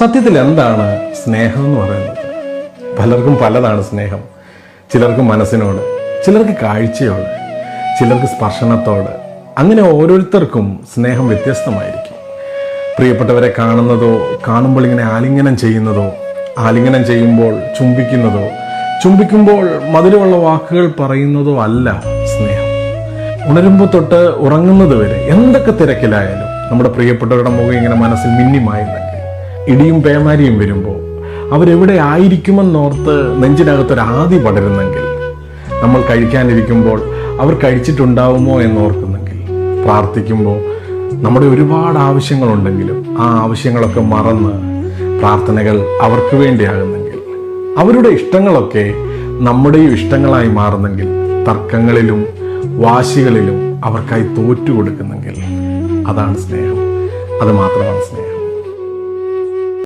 സത്യത്തിൽ എന്താണ് സ്നേഹം എന്ന് പറയുന്നത്? പലർക്കും പലതാണ് സ്നേഹം. ചിലർക്ക് മനസ്സിനോട്, ചിലർക്ക് കാഴ്ചയോട്, ചിലർക്ക് സ്പർശനത്തോട്. അങ്ങനെ ഓരോരുത്തർക്കും സ്നേഹം വ്യത്യസ്തമായിരിക്കും. പ്രിയപ്പെട്ടവരെ കാണുന്നതോ, കാണുമ്പോൾ ഇങ്ങനെ ആലിംഗനം ചെയ്യുന്നതോ, ആലിംഗനം ചെയ്യുമ്പോൾ ചുംബിക്കുന്നതോ, ചുംബിക്കുമ്പോൾ മധുരമുള്ള വാക്കുകൾ പറയുന്നതോ അല്ല സ്നേഹം. ഉണരുമ്പോൾ തൊട്ട് ഉറങ്ങുന്നത് വരെ എന്തൊക്കെ തിരക്കിലായാലും നമ്മുടെ പ്രിയപ്പെട്ടവരുടെ മുഖം ഇങ്ങനെ മനസ്സിൽ മിന്നിമായിരുന്നെങ്കിൽ, ഇടിയും പേമാരിയും വരുമ്പോൾ അവരെവിടെ ആയിരിക്കുമെന്നോർത്ത് നെഞ്ചിനകത്തൊരാദി പടരുന്നെങ്കിൽ, നമ്മൾ കഴിക്കാനിരിക്കുമ്പോൾ അവർ കഴിച്ചിട്ടുണ്ടാവുമോ എന്നോർക്കുന്നെങ്കിൽ, പ്രാർത്ഥിക്കുമ്പോൾ നമ്മുടെ ഒരുപാട് ആവശ്യങ്ങളുണ്ടെങ്കിലും ആ ആവശ്യങ്ങളൊക്കെ മറന്ന് പ്രാർത്ഥനകൾ അവർക്ക് വേണ്ടിയാകുന്നെങ്കിൽ, അവരുടെ ഇഷ്ടങ്ങളൊക്കെ നമ്മുടെയും ഇഷ്ടങ്ങളായി മാറുന്നെങ്കിൽ, തർക്കങ്ങളിലും വാശികളിലും അവർക്കായി തോറ്റുകൊടുക്കുന്നെങ്കിൽ, അതാണ് സ്നേഹം. അത് മാത്രമാണ് സ്നേഹം.